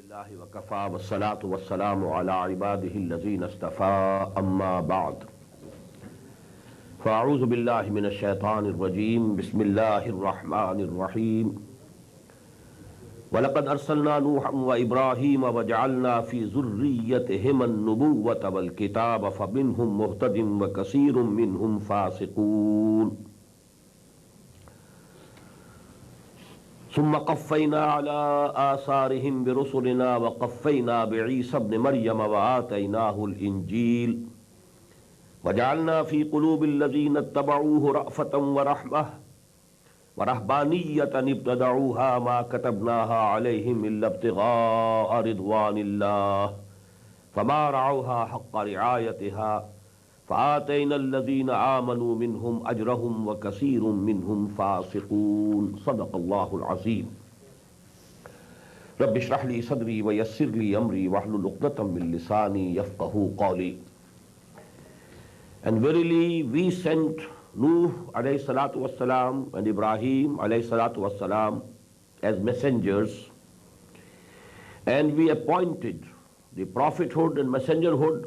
Alhamdulillah wa kafa wa salatu wa salamu ala ibadihi allazina istafa amma ba'd. Fa'a'udhu billahi minash shaitanir rajim. Bismillahir rahmanir rahim. وَلَقَدْ أَرْسَلْنَا نُوحًا وَإِبْرَاهِيمَ وَجَعَلْنَا فِي ذُرِّيَّتِهِمَا النُّبُوَّةَ وَالْكِتَابَ فَمِنْهُمْ مُهْتَدٍ وَكَثِيرٌ مِّنْهُمْ فَاسِقُونَ ثم قفينا على آثارهم برسلنا وقفينا بعيسى ابن مريم وآتيناه الإنجيل وجعلنا في قلوب الذين اتبعوه رأفة ورحمة ورهبانية ابتدعوها ما كتبناها عليهم إلا ابتغاء رضوان الله فما رعوها حق رعايتها فآتينا الذين آمنوا منهم أجرهم وكثير منهم فاسقون صدق الله العظيم. رب اشرح لي صدري ويسر لي أمري واحلل عقدة من لساني يفقهوا قولي. And verily we sent Nuh alayhi salatu wassalam and Ibrahim alayhi salatu wassalam as messengers, and we appointed the prophethood and messengerhood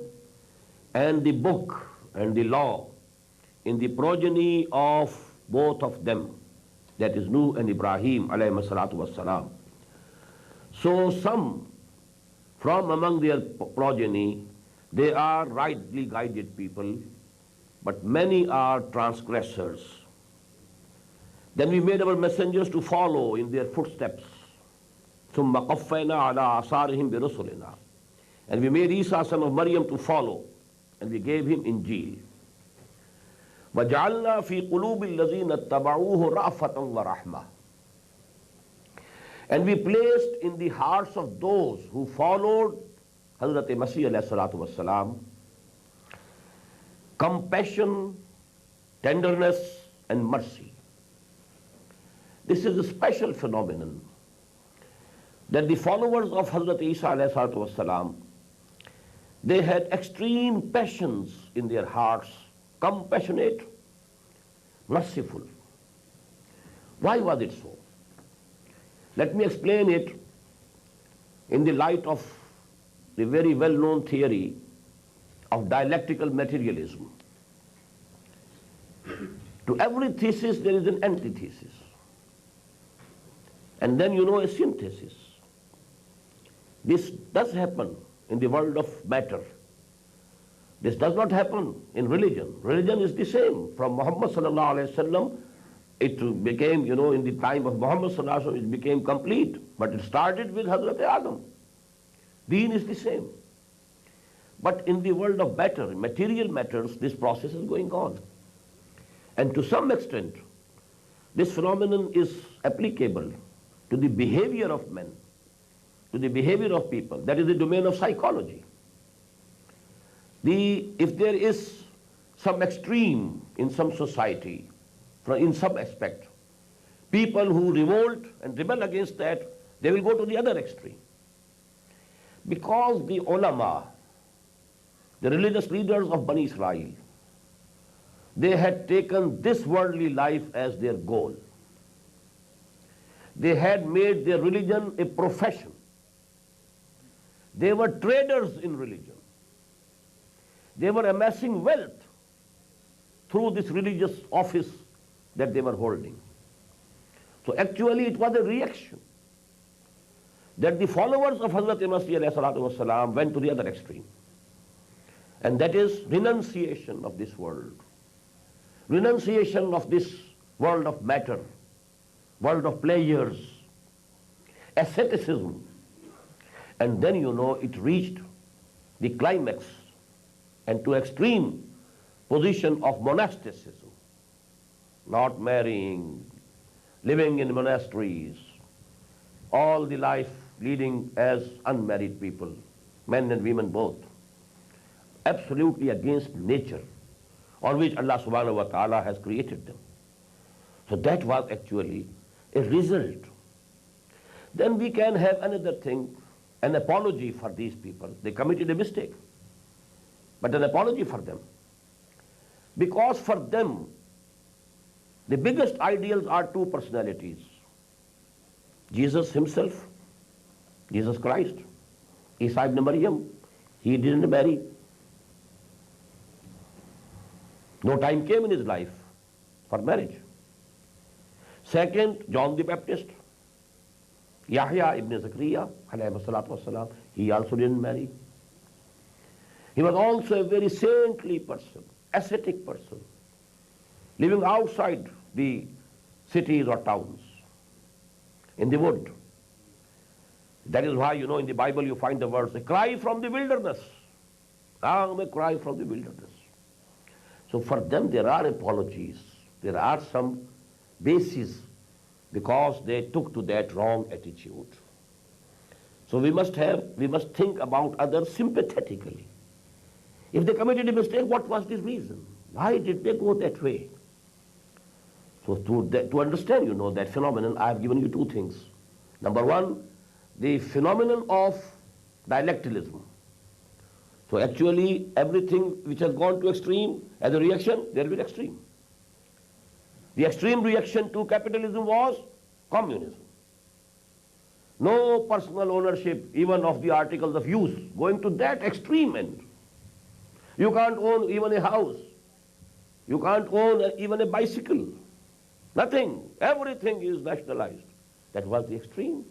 and the book and the law in the progeny of both of them, that is Nuh and Ibrahim alayhi salatu wassalam. So some from among their progeny, they are rightly guided people, but many are transgressors. Then we made our messengers to follow in their footsteps. ثُمَّ قَفَّيْنَا عَلَىٰ آثَارِهِمْ بِرُسُلِنَا. And we made Isa son of Maryam to follow, and we gave him Injil. وَجَعَلْنَا فِي قُلُوبِ الَّذِينَ اتَّبَعُوهُ رَأْفَةً وَرَحْمَةً. And we placed in the hearts of those who followed Hazrat Masih alayhi salatu wassalam compassion, tenderness, and mercy. This is a special phenomenon that the followers of Hazrat Isa alayhi salatu wassalam, they had extreme passions in their hearts, compassionate, merciful. Why was it so? Let me explain it in the light of the very well-known theory of dialectical materialism. To every thesis there is an antithesis, and then a synthesis. This does happen in the world of matter. This does not happen in religion. Religion is the same. From Muhammad sallallahu alaihi wasallam, it became, in the time of Muhammad sallallahu alaihi wasallam, it became complete. But it started with Hazrat Adam. Deen is the same. But in the world of matter, material matters, this process is going on. And to some extent, this phenomenon is applicable to the behavior of men, to the behavior of people. That is the domain of psychology. If there is some extreme in some society, in some aspect, people who revolt and rebel against that, they will go to the other extreme. Because the ulama, the religious leaders of Bani Israel, they had taken this worldly life as their goal. They had made their religion a profession. They were traders in religion. They were amassing wealth through this religious office that they were holding. So actually it was a reaction that the followers of Hazrat Masih alayhi salatu wasalam went to the other extreme. And that is renunciation of this world. Renunciation of this world of matter, world of pleasures, asceticism. And then it reached the climax and to extreme position of monasticism. Not marrying, living in monasteries, all the life leading as unmarried people, men and women both. Absolutely against nature on which Allah subhanahu wa ta'ala has created them. So that was actually a result. Then we can have another thing, an apology for these people. They committed a mistake, but an apology for them. Because for them, the biggest ideals are two personalities. Jesus himself, Jesus Christ, Isa ibn Maryam, he didn't marry. No time came in his life for marriage. Second, John the Baptist, Yahya ibn Zakaria, alayhi salatu wassalam, he also didn't marry. He was also a very saintly person, ascetic person, living outside the cities or towns, in the wood. That is why, in the Bible you find the words, a cry from the wilderness. A cry from the wilderness. So for them there are apologies. There are some bases because they took to that wrong attitude. So we must think about others sympathetically. If they committed a mistake, what was the reason? Why did they go that way? So to understand, that phenomenon, I have given you two things. Number one, the phenomenon of dialecticalism. So actually, everything which has gone to extreme, as a reaction, there will be extreme. The extreme reaction to capitalism was communism. No personal ownership, even of the articles of use, going to that extreme end. You can't own even a house. You can't own even a bicycle. Nothing. Everything is nationalized. That was the extreme.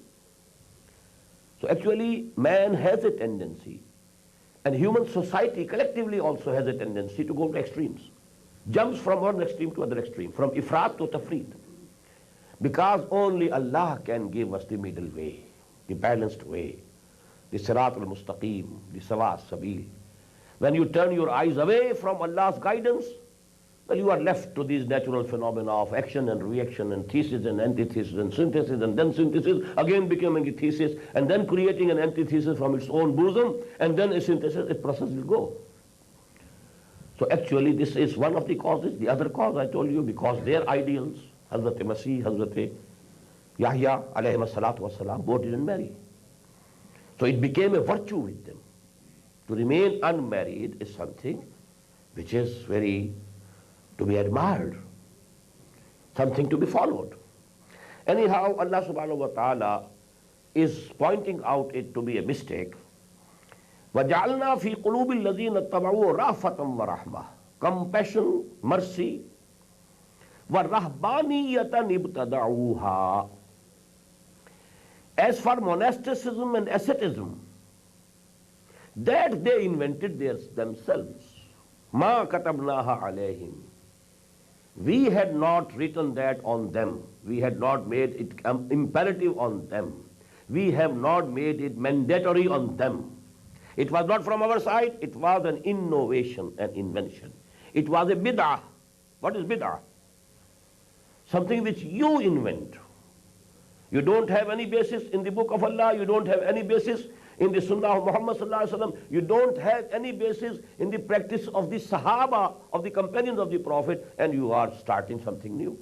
So actually, man has a tendency, and human society collectively also has a tendency to go to extremes. Jumps from one extreme to other extreme, from ifrat to tafreed. Because only Allah can give us the middle way, the balanced way, the sirat al-mustaqim, the sawa sabil. When you turn your eyes away from Allah's guidance, well, you are left to these natural phenomena of action and reaction and thesis and antithesis and synthesis, and then synthesis again becoming a thesis, and then creating an antithesis from its own bosom, and then a synthesis, a process will go. So actually this is one of the causes. The other cause I told you, because their ideals, Hazrat Masih, Hazrat Yahya alayhi salatu wassalam, both didn't marry. So it became a virtue with them. To remain unmarried is something which is very to be admired, something to be followed. Anyhow, Allah subhanahu wa ta'ala is pointing out it to be a mistake. وَجَعَلْنَا فِي قُلُوبِ الَّذِينَ اتَّبَعُوا رَأْفَةً وَرَحْمَةً, compassion, mercy. وَرَهْبَانِيَّةً ابْتَدَعُوهَا. As for monasticism and asceticism, that they invented themselves. مَا كَتَبْنَاهَا عَلَيْهِمْ. We had not written that on them. We had not made it imperative on them. We have not made it mandatory on them. It was not from our side. It was an innovation, an invention. It was a bid'ah. What is bid'ah? Something which you invent. You don't have any basis in the book of Allah. You don't have any basis in the Sunnah of Muhammad sallallahu alaihi wasallam. You don't have any basis in the practice of the Sahaba, of the companions of the Prophet, and you are starting something new.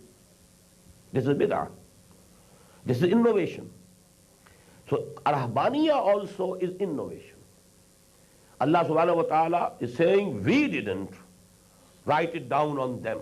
This is bid'ah. This is innovation. So Rahbaniya also is innovation. Allah subhanahu wa ta'ala is saying, we didn't write it down on them.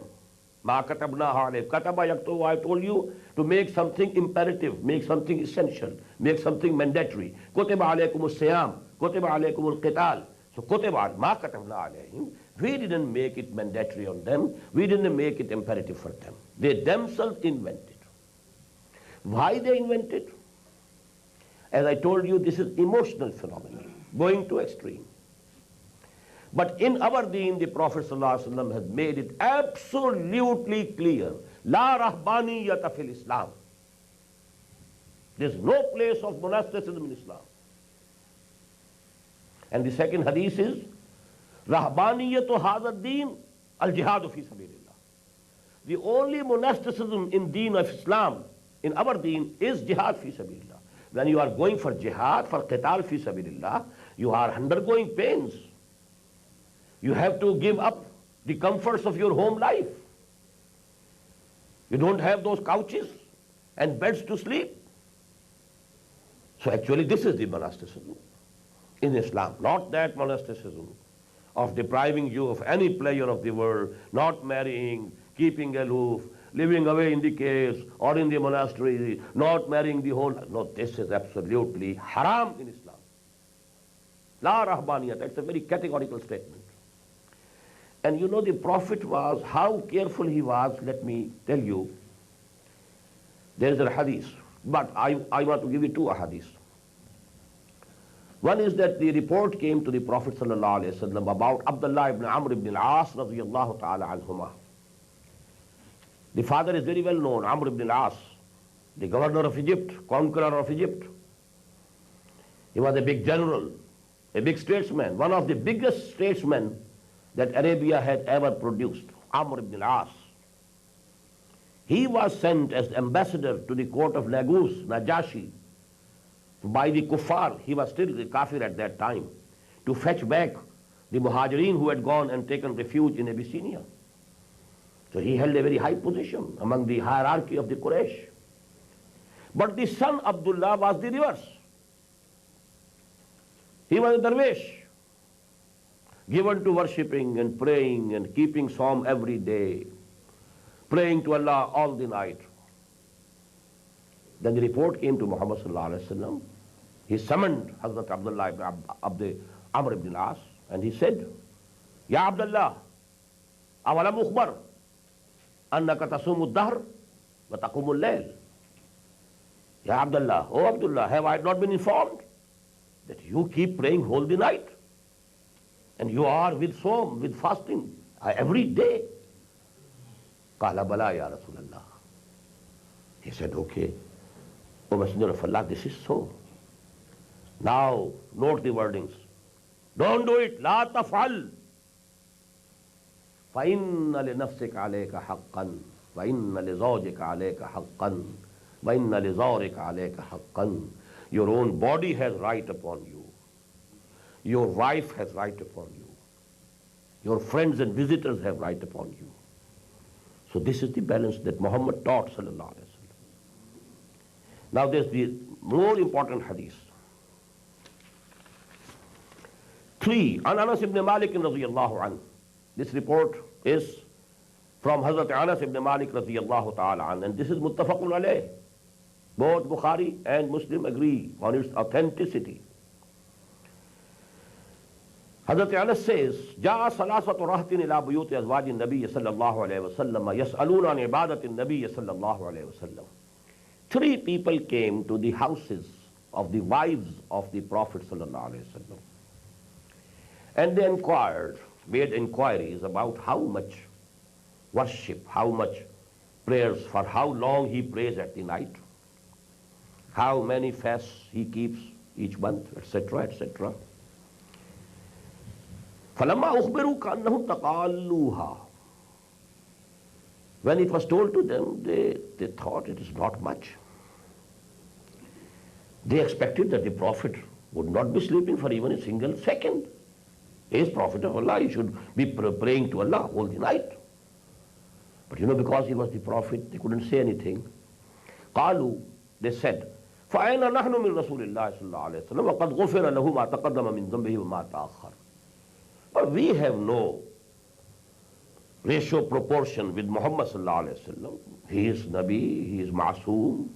Ma katabnaha alayhim. Kataba yaktubu, I told you to make something imperative, make something essential, make something mandatory. Kutiba alaykum as-siyam, kutiba alaykum al-qital. So kutiba, ma katabna alayhim. We didn't make it mandatory on them. We didn't make it imperative for them. They themselves invented. Why they invented? As I told you, this is emotional phenomenon, going to extreme. But in our deen, the Prophet ﷺ has made it absolutely clear. La rahbaniyata fil Islam. There is no place of monasticism in Islam. And the second hadith is, rahbaniyatu hadha deen al-jihadu fi sabilillah. The only monasticism in deen of Islam, in our deen, is jihad fi sabilillah. When you are going for jihad, for qital fi sabilillah, you are undergoing pains. You have to give up the comforts of your home life. You don't have those couches and beds to sleep. So actually this is the monasticism in Islam, not that monasticism of depriving you of any pleasure of the world, not marrying, keeping aloof, living away in the caves or in the monastery, not marrying the whole. No, this is absolutely haram in Islam. La rahbaniyat. That's a very categorical statement. And you know the Prophet was, how careful he was, let me tell you. There is a hadith, but I want to give you two hadiths. One is that the report came to the Prophet ﷺ about Abdullah ibn Amr ibn al-As radiyallahu ta'ala anhuma. The father is very well known, Amr ibn al-As, the governor of Egypt, conqueror of Egypt. He was a big general, a big statesman, one of the biggest statesmen that Arabia had ever produced, Amr ibn al-As. He was sent as ambassador to the court of Najashi, by the kuffar. He was still the kafir at that time, to fetch back the muhajirin who had gone and taken refuge in Abyssinia. So he held a very high position among the hierarchy of the Quraysh. But the son Abdullah was the reverse. He was a darwish, given to worshipping and praying and keeping psalm every day, praying to Allah all the night. Then the report came to Muhammad sallallahu alaihi wasallam. He summoned Hazrat Abdullah ibn Amr ibn al-As and he said, Ya Abdullah, awalam ukhbar annaka tasumu ad-dahr wa taqumu al-layl. Ya Abdullah, oh Abdullah, have I not been informed that you keep praying whole the night and you are with psalm, with fasting every day? Qala bala ya Rasulallah. He said, okay. O Messenger of Allah, this is so. Now, note the wordings. Don't do it. La taf'al. فَإِنَّ لِنَفْسِكَ عَلَيْكَ حَقًّا وَإِنَّ لِزَوْجِكَ عَلَيْكَ حَقًّا وَإِنَّ لِزَارِكَ عَلَيْكَ حَقًّا. Your own body has right upon you. Your wife has right upon you. Your friends and visitors have right upon you. So this is the balance that Muhammad taught sallallahu alaihi wasallam. Now there's the more important hadith. 3. An Anas ibn Malik radiyallahu anhu. This report is from Hazrat Anas ibn Malik radiyallahu ta'ala anhu, and this is muttafaqun alayh. Both Bukhari and Muslim agree on its authenticity. Hazrat Anas says, جاء ثلاثة رهط إلى بيوت أزواج النبي صلى الله عليه وسلم يسألون عن عبادة النبي صلى الله عليه وسلم. 3 people came to the houses of the wives of the Prophet sallallahu alaihi wasallam, and they made inquiries about how much worship, how much prayers, for how long he prays at the night, how many fasts he keeps each month, etc., etc. فَلَمَّا أُخْبِرُوا كَأَنَّهُمْ تَقَالُّوهَا. When it was told to them, they thought it is not much. They expected that the Prophet would not be sleeping for even a single second. He is Prophet of Allah, he should be praying to Allah all the night. But you know, because he was the Prophet, they couldn't say anything. قَالُوا, they said, فَأَيْنَ نَحْنُ مِنْ رَسُولِ اللَّهِ صَلَّى اللَّهُ عَلَيْهِ وَسَلَّمَ وَقَدْ غُفِرَ لَهُ مَا تَقَدَّمَ مِنْ ذَنْبِهِ وَمَا تَأَخَّرَ. But we have no ratio proportion with Muhammad sallallahu alaihi wasallam. He is Nabi, he is Masoom,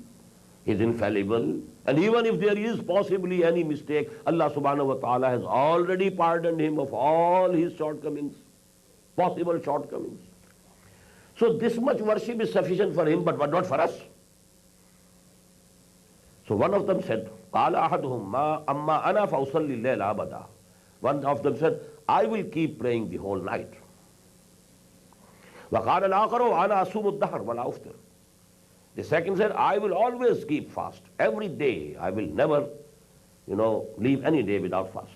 he is infallible. And even if there is possibly any mistake, Allah subhanahu wa ta'ala has already pardoned him of all his shortcomings, possible shortcomings. So this much worship is sufficient for him, but not for us. So one of them said, قَالَ أَحَدُهُمْ مَا أَمَّا أَنَا فَأُصَلِّي اللَّيْلَ أَبَدًا. One of them said, I will keep praying the whole night. وَقَالَ الْآخَرُ أَنَا أَصُومُ الدَّهْرَ وَلَا أُفْطِرُ. The second said, I will always keep fast. Every day, I will never, leave any day without fast.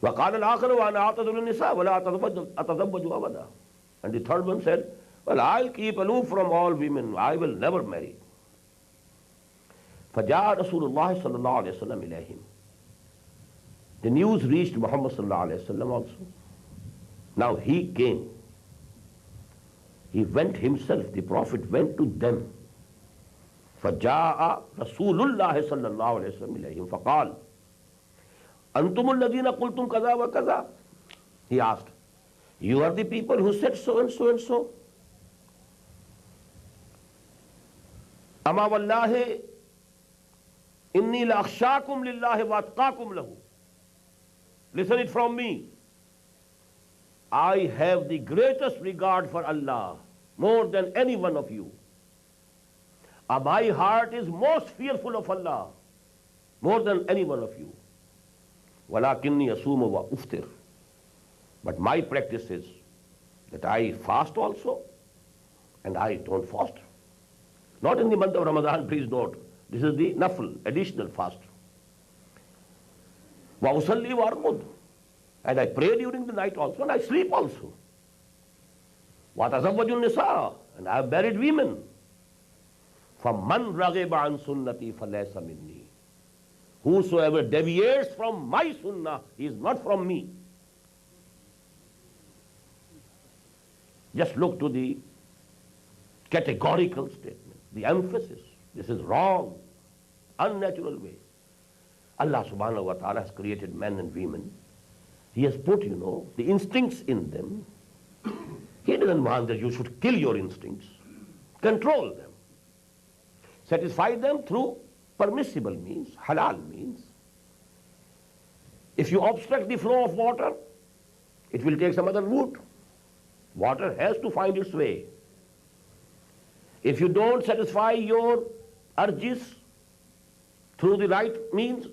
وَقَالَ الْآخَرُ وَأَنَا أَعْتَزِلُ النِّسَاءَ وَلَا أَتَزَوَّجُ أَبَدًا. And the third one said, well, I'll keep aloof from all women. I will never marry. فَجَاءَ رَسُولُ اللَّهِ صَلَّى اللَّهُ عَلَيْهِ وسلم إِلَيْهِمْ. The news reached Muhammad sallallahu alaihi wasallam also. Now he came. He went himself. The Prophet went to them. فَجَاءَ رَسُولُ اللَّهِ صَلَّى اللَّهُ عَلَيْهِ وسلم إِلَيْهِمْ فَقَالَ أَنْتُمُ الَّذِينَ قُلْتُمْ كَذَا وَكَذَا. He asked, you are the people who said so and so and so. أَمَا وَاللَّهِ Inni la akhshakum lillahi wa atqakum lahu. Listen it from me. I have the greatest regard for Allah more than any one of you. My heart is most fearful of Allah more than any one of you. Walakinni asumu wa uftir. But my practice is that I fast also and I don't fast. Not in the month of Ramadan, please note. This is the nafl, additional fast. Wa usalli wa arqud. And I pray during the night also and I sleep also. Wa tazawwaju nisa. And I have married women. فَمَنْ رَغِبَ عَنْ سُنَّتِي فَلَيْسَ مِنِّي. Whosoever deviates from my sunnah, he is not from me. Just look to the categorical statement, the emphasis. This is wrong, unnatural way. Allah subhanahu wa ta'ala has created men and women. He has put, the instincts in them. He doesn't want that you should kill your instincts. Control them. Satisfy them through permissible means, halal means. If you obstruct the flow of water, it will take some other route. Water has to find its way. If you don't satisfy your urges through the right means,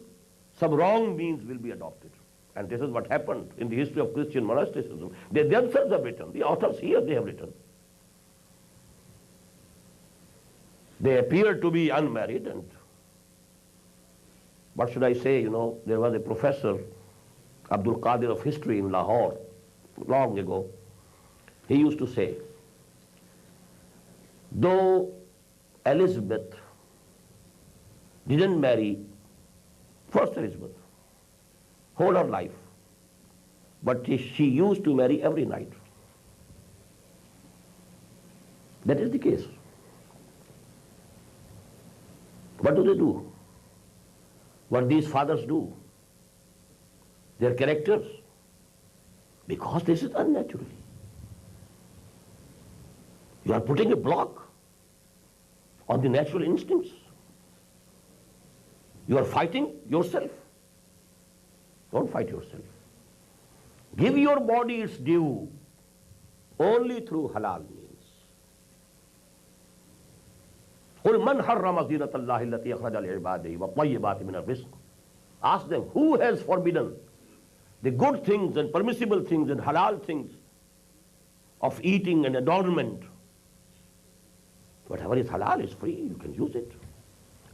some wrong means will be adopted. And this is what happened in the history of Christian monasticism. They themselves have written, the authors here, they have written. They appear to be unmarried, and what should I say, there was a professor, Abdul Qadir of history in Lahore, long ago. He used to say, though Elizabeth didn't marry, first Elizabeth, whole her life, but she used to marry every night. That is the case. What do? What these fathers do? Their characters. Because this is unnatural. You are putting a block on the natural instincts. You are fighting yourself. Don't fight yourself. Give your body its due only through halal means. قُلْ مَنْ حَرَّمَ زِينَةَ اللَّهِ الَّتِي أَخْرَجَ لِعِبَادِهِ وَالطَّيِّبَاتِ مِنَ الرِّزْقِ. Ask them, who has forbidden the good things and permissible things and halal things of eating and adornment? Whatever is halal is free, you can use it.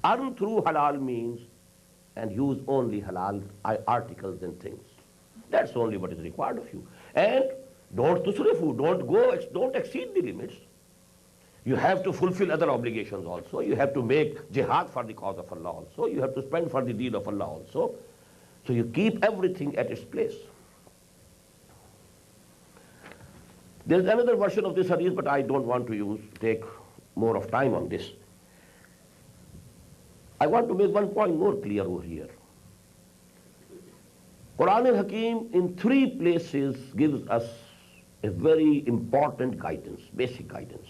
Earn through halal means and use only halal articles and things. That's only what is required of you. And don't tusrifu, don't exceed the limits. You have to fulfill other obligations also. You have to make jihad for the cause of Allah also. You have to spend for the deen of Allah also. So you keep everything at its place. There's another version of this hadith, but I don't want to take more of time on this. I want to make one point more clear over here. Qur'an al-Hakim in 3 places gives us a very important guidance, basic guidance.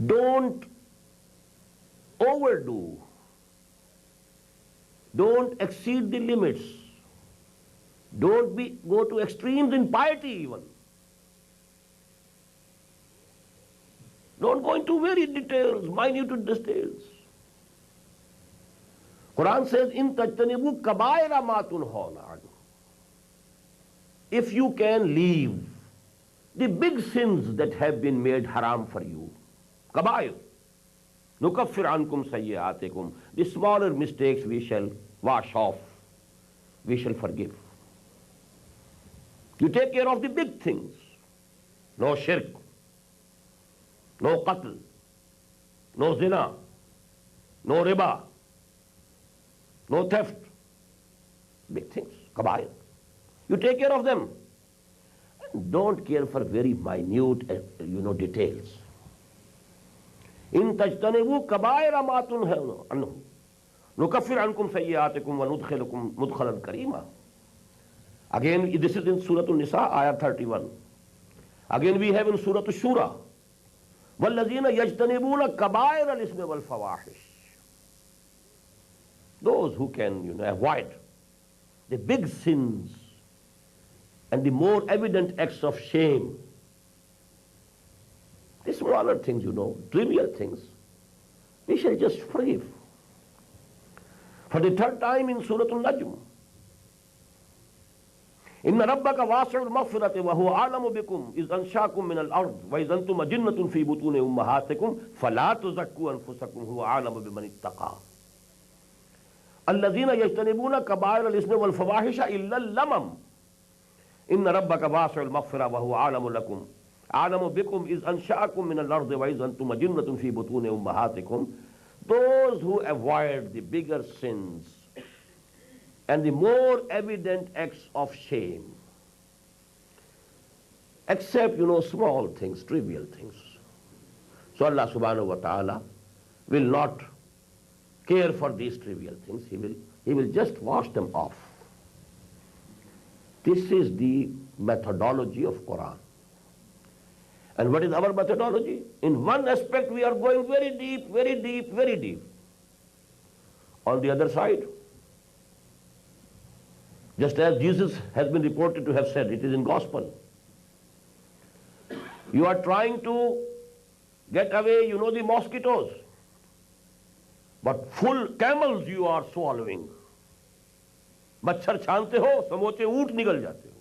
Don't overdo. Don't exceed the limits. Don't go to extremes in piety even. Don't go into very details, minute details. Quran says, "In tajtanibu kabaira ma tunhauna anhu." If you can leave the big sins that have been made haram for you, kabair, nukaffir ankum sayyi'atikum, the smaller mistakes we shall wash off, we shall forgive. You take care of the big things. No shirk, no qatl, no zina, no riba, no theft. Big things, kabair. You take care of them. And don't care for very minute, details. In tajtanibu kabaira ma tunhauna anhu nukaffir ankum sayyi'atikum wa nudkhilukum mudkhalan karima. Again, this is in Surah An-Nisa, ayah 31. Again, we have in Surah Shura, وَالَّذِينَ يَجْتَنِبُونَ كَبَائِرَ الْإِثْمِ وَالْفَوَاحِشِ. Those who can, avoid the big sins and the more evident acts of shame. The smaller things, trivial things, we shall just forgive. For the third time in Surah Al-Najm, إِنَّ رَبَّكَ وَاسِعُ الْمَغْفِرَةِ وَهُوَ أَعْلَمُ بِكُمْ إِذْ أَنْشَأَكُم مِّنَ الْأَرْضِ وَإِذْ أَنْتُمْ أَجِنَّةٌ فِي بُطُونِ أُمَّهَاتِكُمْ فَلَا تُزَكُّوا أَنفُسَكُمْ هُوَ أَعْلَمُ بِمَنِ اتَّقَىٰ الَّذِينَ يَجْتَنِبُونَ كَبَائِرَ الْإِثْمِ وَالْفَوَاحِشَ إِلَّا اللَّمَمَ إِنَّ رَبَّكَ وَاسِعُ الْمَغْفِرَةِ وَهُوَ أَعْلَمُ بِكُمْ إِذْ أَنْشَأَكُم مِّنَ الْأَرْضِ وَإِذْ أَنْتُمْ أَجِنَّةٌ فِي بُطُونِ أُمَّهَاتِكُمْ. Those who avoid the bigger sins and the more evident acts of shame, except, small things, trivial things. So Allah subhanahu wa ta'ala will not care for these trivial things. He will just wash them off. This is the methodology of Qur'an. And what is our methodology? In one aspect we are going very deep, very deep, very deep. On the other side, just as Jesus has been reported to have said, it is in Gospel, you are trying to get away, the mosquitoes, but full camels you are swallowing. मच्छर छानते हो, समोचे ऊंट निकल जाते हो.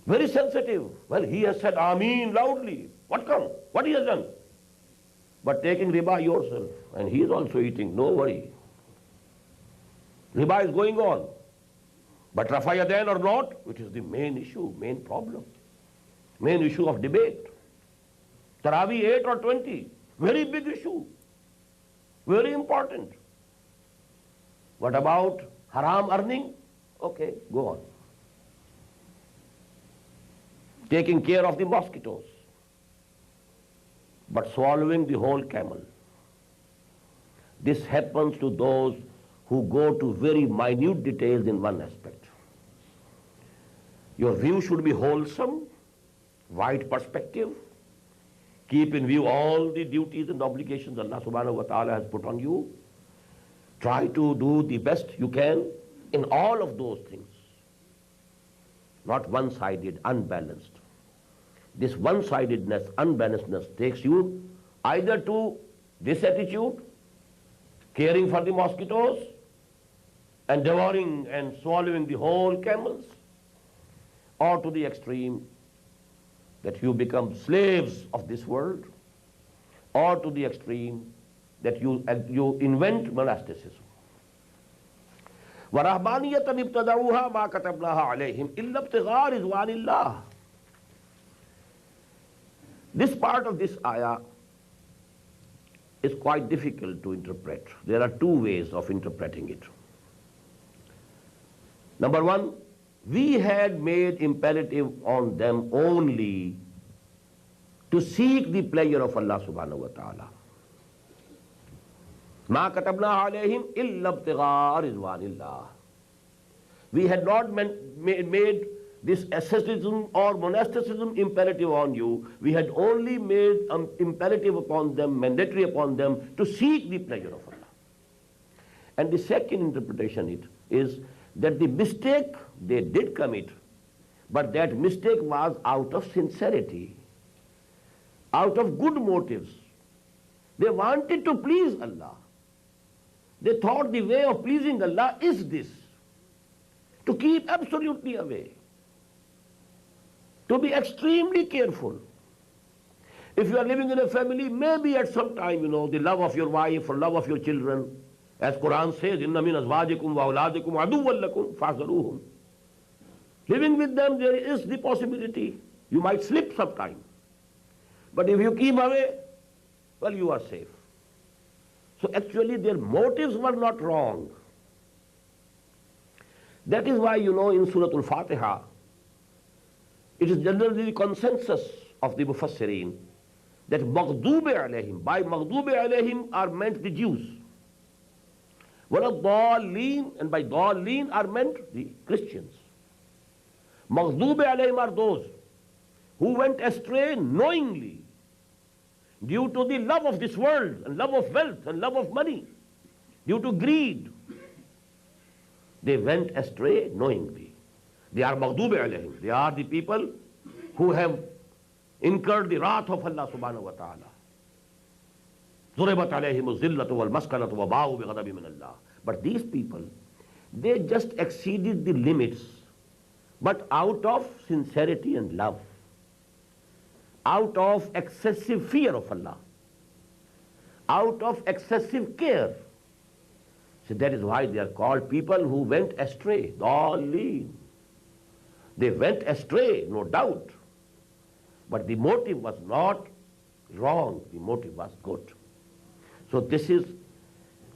Very sensitive. Well, he has said Ameen loudly. What come? What he has done? But taking riba yourself, and he is also eating, no worry. Riba is going on. But Rafa Yadain or not, which is the main issue, main problem, main issue of debate. Taraweeh 8 or 20, very big issue, very important. What about haram earning? Okay, go on. Taking care of the mosquitoes, but swallowing the whole camel. This happens to those who go to very minute details in one aspect. Your view should be wholesome, wide perspective. Keep in view all the duties and obligations Allah subhanahu wa ta'ala has put on you. Try to do the best you can in all of those things. Not one-sided, unbalanced. This one-sidedness, unbalancedness takes you either to this attitude, caring for the mosquitoes and devouring and swallowing the whole camels, or to the extreme that you become slaves of this world, or to the extreme that you invent monasticism. وَرَهْبَانِيَةً ابْتَدَعُوهَا مَا كَتَبْنَاهَا عَلَيْهِمْ إِلَّا ابْتِغَاءَ رِضْوَانِ اللَّهِ. This part of this ayah is quite difficult to interpret. There are two ways of interpreting it. Number one, we had made imperative on them only to seek the pleasure of Allah subhanahu wa ta'ala. مَا كَتَبْنَا عَلَيْهِمْ إِلَّا ابْتِغَاءَ رِضْوَانِ اللَّهِ. We had not made this asceticism or monasticism imperative on you. We had only made imperative upon them, mandatory upon them, to seek the pleasure of Allah. And the second interpretation is that the mistake they did commit, but that mistake was out of sincerity, out of good motives. They wanted to please Allah. They thought the way of pleasing Allah is this, to keep absolutely away, to be extremely careful. If you are living in a family, maybe at some time, the love of your wife or love of your children, as Qur'an says, إِنَّ مِنْ أَزْوَاجِكُمْ وَأَوْلَادِكُمْ عَدُوًّا لَكُمْ فَاحْذَرُوهُمْ. Living with them, there is the possibility you might slip sometime. But if you keep away, well, you are safe. So actually their motives were not wrong. That is why, in Surah Al-Fatiha, it is generally the consensus of the Mufassirin that Maghdube alayhim, by Maghdube alayhim are meant the Jews. Wala-Dallin, and by Dallin are meant the Christians. Maghdube alayhim are those who went astray knowingly due to the love of this world and love of wealth and love of money, due to greed. They went astray knowingly. They are maghdubi alayhim. They are the people who have incurred the wrath of Allah subhanahu wa ta'ala. ضُرِبَتْ عَلَيْهِمُ الذِّلَّةُ وَالْمَسْكَنَةُ وَبَاءُوا بِغَضَبٍ مِنَ اللَّهِ. But these people, they just exceeded the limits, but out of sincerity and love, out of excessive fear of Allah, out of excessive care. So that is why they are called people who went astray. Dhalleen. They went astray, no doubt. But the motive was not wrong, the motive was good. So this is,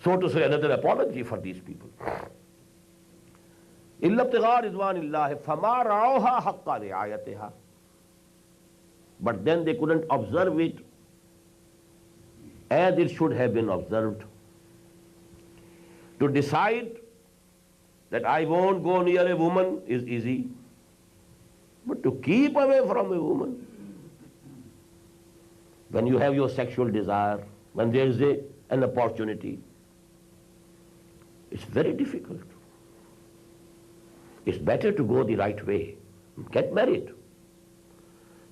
so to say, another apology for these people. إِلَّا ابْتِغَاءَ رِضْوَانِ اللَّهِ فَمَا رَعَوْهَا حَقَّ رِعَايَتِهَا. But then they couldn't observe it as it should have been observed. To decide that I won't go near a woman is easy, but to keep away from a woman, when you have your sexual desire, when there is an opportunity, it's very difficult. It's better to go the right way, get married,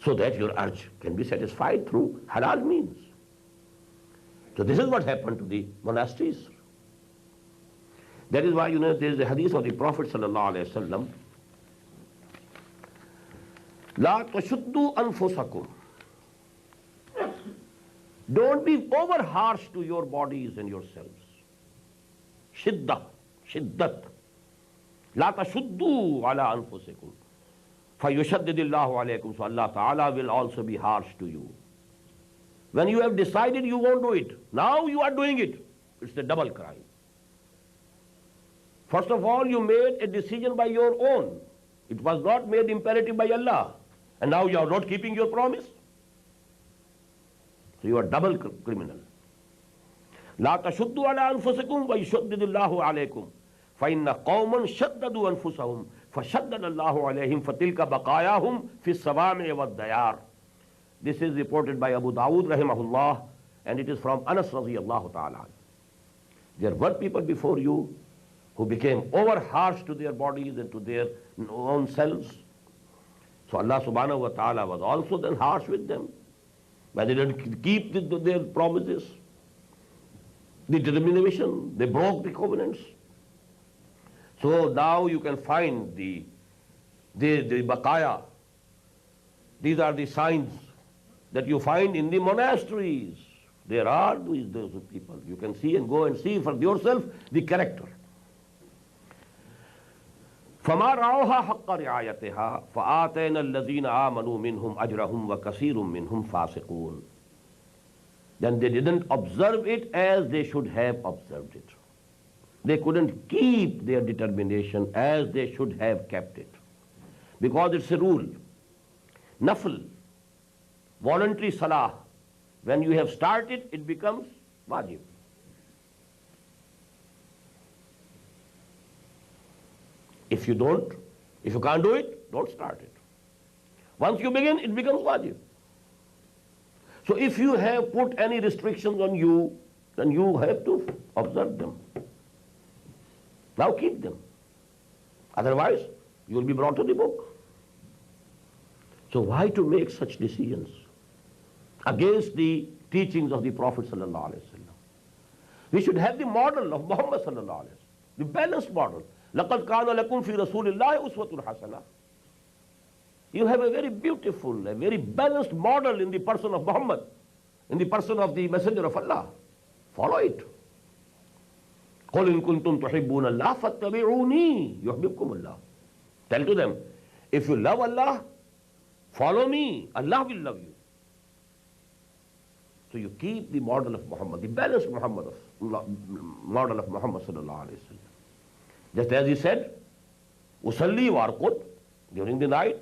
so that your urge can be satisfied through halal means. So this is what happened to the monasteries. That is why, there is a hadith of the Prophet sallallahu alaihi wasallam, La tashuddu anfusakum. Don't be over harsh to your bodies and yourselves. Shiddat. La tashuddu ala anfusikum. Fayushaddidillahu alaykum. So Allah Ta'ala will also be harsh to you. When you have decided you won't do it, now you are doing it. It's a double crime. First of all, you made a decision by your own. It was not made imperative by Allah. And now you are not keeping your promise. So you are double criminal. La tashuddu ala anfusikum wa yushaddidillahu alaykum. Fa inna qawman shaddadu anfusahum fa shaddada Allahu alayhim fa tilka baqayahum fi as-sawami' wa ad-dayar. This is reported by Abu Dawud rahimahullah, and it is from Anas radiyallahu ta'ala. There were people before you who became over harsh to their bodies and to their own selves. So Allah subhanahu wa ta'ala was also then harsh with them. But they didn't keep their promises, the determination, they broke the covenants. So now you can find the baqaya. These are the signs that you find in the monasteries. There are those people. You can see and go and see for yourself the character. فَمَا رَعَوْهَا حَقَّ رِعَايَتِهَا فَآتَيْنَا الَّذِينَ آمَنُوا مِنْهُمْ أَجْرَهُمْ وَكَثِيرٌ مِنْهُمْ فَاسِقُونَ. Then they didn't observe it as they should have observed it. They couldn't keep their determination as they should have kept it. Because it's a rule. Nafl, voluntary salah, when you have started, it becomes wajib. If you can't do it, don't start it. Once you begin, it becomes wajib. So if you have put any restrictions on you, then you have to observe them. Now keep them. Otherwise, you will be brought to the book. So why to make such decisions against the teachings of the Prophet sallallahu alaihi wasallam? We should have the model of Muhammad sallallahu alaihi wasallam, the balanced model. لَقَدْ كَانَ لَكُمْ فِي رَسُولِ اللَّهِ أُسْوَةٌ حَسَنَةٌ. You have a very beautiful, a very balanced model in the person of Muhammad, in the person of the Messenger of Allah. Follow it. قُلْ إِن كُنْتُمْ تُحِبُّونَ اللَّهَ فَاتَّبِعُونِي يُحْبِبْكُمُ اللَّهُ. Tell to them, if you love Allah, follow me, Allah will love you. So you keep the model of Muhammad, the balanced model of Muhammad sallallahu alaihi wasallam. Just as he said, Usalli warqud, during the night,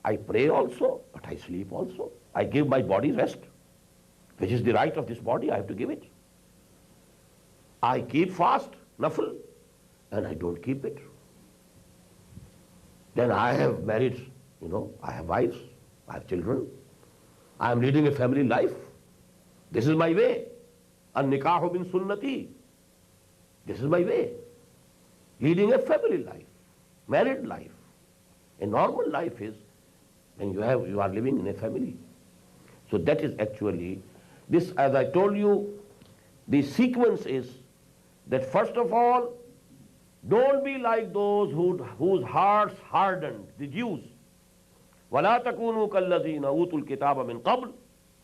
I pray also, but I sleep also. I give my body rest, which is the right of this body, I have to give it. I keep fast, nafl, and I don't keep it. Then I have married, I have wives, I have children. I am leading a family life. This is my way. An-nikahu min sunnati. This is my way. Leading a family life, married life. A normal life is when you are living in a family. So that is actually this, as I told you, the sequence is that first of all, don't be like those whose hearts hardened, the Jews. وَلَا تَكُونُوا كَالَّذِينَ أُوتُوا الْكِتَابَ مِنْ قَبْلِ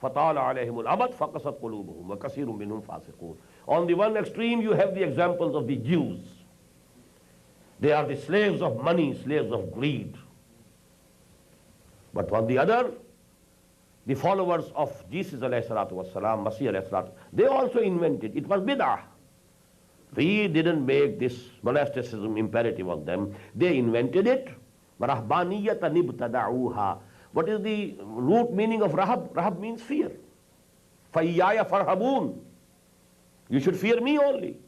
فَطَالَ عَلَيْهِمُ الْأَمَدُ فَقَسَتْ قُلُوبُهُمْ وَكَثِيرٌ مِّنْهُمْ فَاسِقُونَ. On the one extreme you have the examples of the Jews. They are the slaves of money, slaves of greed. But on the other, the followers of Jesus alayhi salatu wassalam, Masih alayhi salatu, they also invented, it was bid'ah. We didn't make this monasticism imperative on them. They invented it. رَهْبَانِيَّةً ابْتَدَعُوهَا. What is the root meaning of rahab? Rahab means fear. فَإِيَّايَ فَارْهَبُونَ. You should fear me only.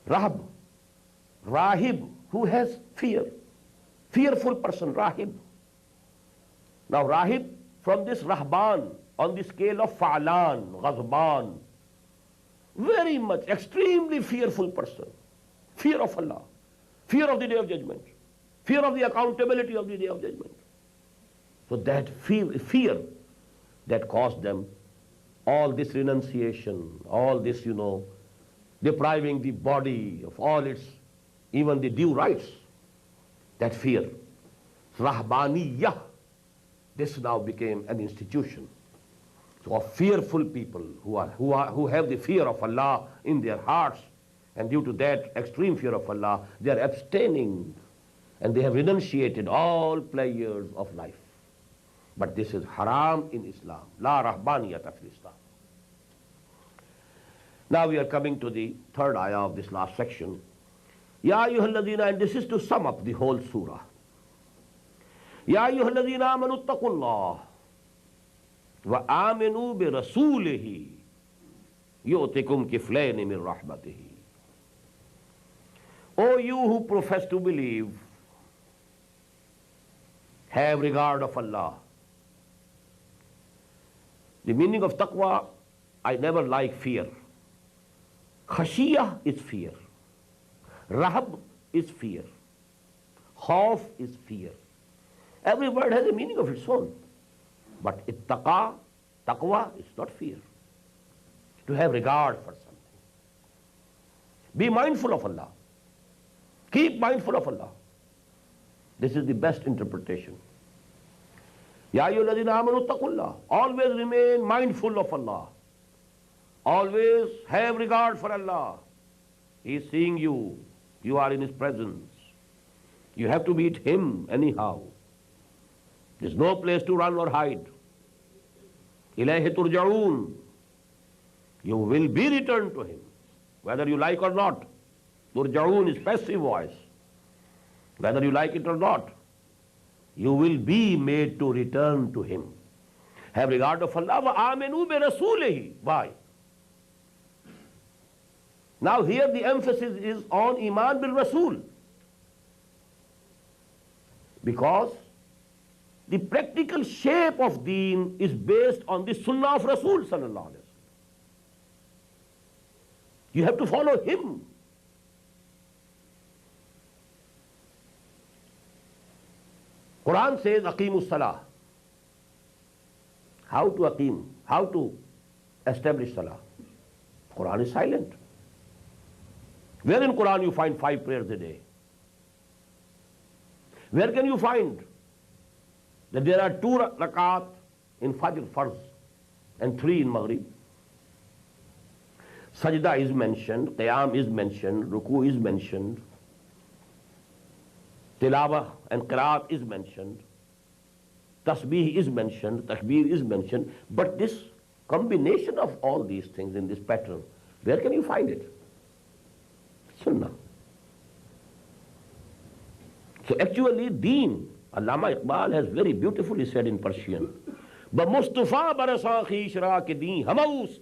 Rahab, Rahib, who has fear. Fearful person, Rahib. Now Rahib, from this Rahban, on the scale of Fa'lan, Ghazban, very much, extremely fearful person. Fear of Allah. Fear of the Day of Judgment. Fear of the accountability of the Day of Judgment. So that fear that caused them all this renunciation, all this, depriving the body of all its, even the due rights. That fear. Rahbaniyah. This now became an institution. So of fearful people who have the fear of Allah in their hearts, and due to that extreme fear of Allah, they are abstaining and they have renunciated all pleasures of life. But this is haram in Islam. La rahbaniyata fil Islam. Now we are coming to the third ayah of this last section. Ya ayyuhalladhina, and this is to sum up the whole surah. Ya ayyuhalladhina amanu attaqullah wa aminu bi rasulihi yu'tikum kiflayn min rahmatihi. O you who profess to believe, have regard of Allah. The meaning of taqwa, I never like fear. Khashiyah is fear. Rahab is fear. Khawf is fear. Every word has a meaning of its own. But ittaqa, taqwa is not fear. To have regard for something. Be mindful of Allah. Keep mindful of Allah. This is the best interpretation. Ya ayyuhalladhina amanu attaqullah. Always remain mindful of Allah. Always have regard for Allah. He is seeing you. You are in His presence. You have to meet Him anyhow. There is no place to run or hide. Ilayhi turja'oon. You will be returned to Him, whether you like or not. Turja'oon is passive voice. Whether you like it or not, you will be made to return to Him. Have regard of Allah. Wa aminu bi rasulihi. Why? Now here the emphasis is on Iman bil Rasul. Because the practical shape of deen is based on the sunnah of Rasul sallallahu alaihi wasallam. You have to follow him. Qur'an says, Aqimus Salah. How to aqim? How to establish Salah? Qur'an is silent. Where in Qur'an you find 5 prayers a day? Where can you find that there are 2 rakat in Fajr Farz and 3 in Maghrib? Sajda is mentioned, Qiyam is mentioned, Ruku is mentioned, Tilawah and Qiraat is mentioned, Tasbih is mentioned, Takbir is mentioned, but this combination of all these things in this pattern, where can you find it? Sunnah. So actually deen, Allama Iqbal has very beautifully said in Persian, Ba Mustafa barasa khishra ke deen hamaust,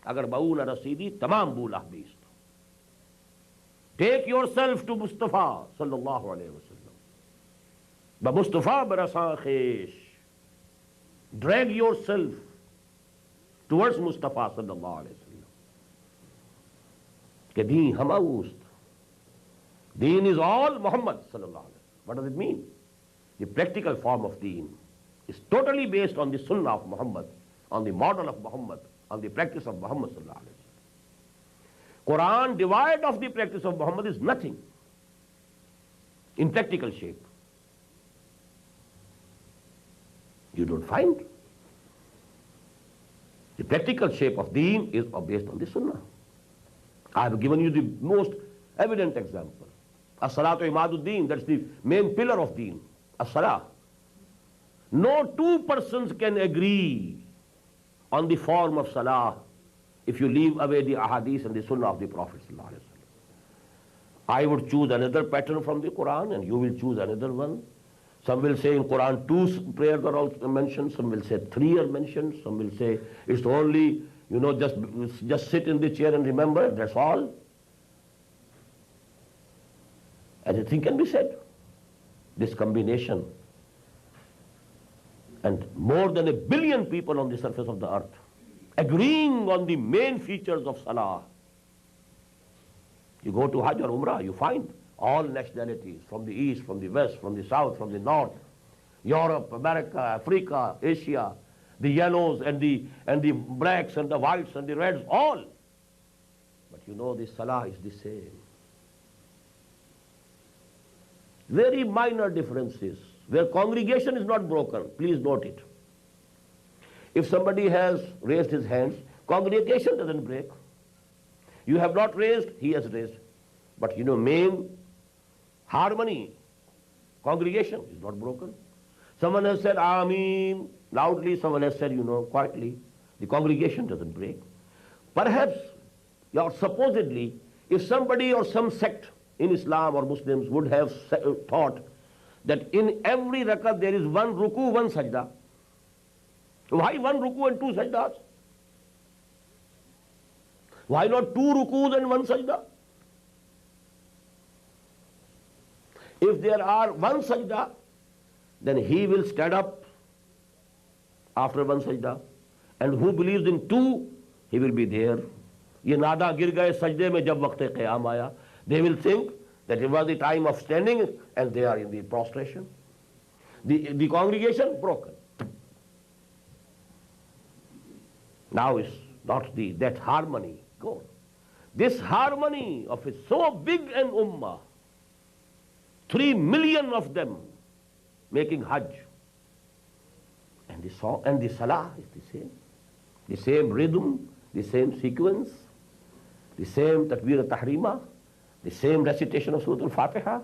agar baul rasidi tamam bulah beast. Take yourself to Mustafa sallallahu alayhi wa sallam. Ba Mustafa barasan khesh. Drag yourself towards Mustafa sallallahu alayhi wa sallam. Ke deen hamaust. Deen is all Muhammad sallallahu alayhi wa sallam. What does it mean? The practical form of deen is totally based on the sunnah of Muhammad, on the model of Muhammad, on the practice of Muhammad sallallahu alayhi wa sallam. Qur'an devoid of the practice of Muhammad is nothing in practical shape. You don't find. The practical shape of deen is based on the sunnah. I have given you the most evident example. As-salatu imaduddin, that's the main pillar of deen. As-salah. No two persons can agree on the form of salah if you leave away the ahadith and the sunnah of the Prophet sallallahu alaihi wasallam. I would choose another pattern from the Quran and you will choose another one. Some will say in Quran 2 prayers are also mentioned, some will say 3 are mentioned, some will say it's only, just sit in the chair and remember, that's all. Anything can be said. This combination. And more than 1 billion people on the surface of the earth agreeing on the main features of salah. You go to Hajj or Umrah, you find all nationalities, from the east, from the west, from the south, from the north, Europe, America, Africa, Asia, the yellows and the blacks and the whites and the reds, all. But the salah is the same. Very minor differences, where congregation is not broken. Please note it. If somebody has raised his hands, congregation doesn't break. You have not raised, he has raised. But main harmony, congregation is not broken. Someone has said Ameen loudly, someone has said, quietly. The congregation doesn't break. Perhaps, or supposedly, if somebody or some sect in Islam or Muslims would have thought that in every rakat there is 1 ruku, 1 sajda. Why 1 ruku and 2 sajdas? Why not 2 rukus and 1 sajda? If there are 1 sajda, then he will stand up after 1 sajda. And who believes in 2, he will be there. Ye nada gir gaye sajde mein jab waqt-e qiyam aaya. They will think that it was the time of standing and they are in the prostration. The congregation broken. Now is not that harmony gone. This harmony of so big an ummah, 3 million of them making Hajj, and the song and the salah is the same rhythm, the same sequence, the same takbir al-tahrima, the same recitation of Surah Al-Fatiha,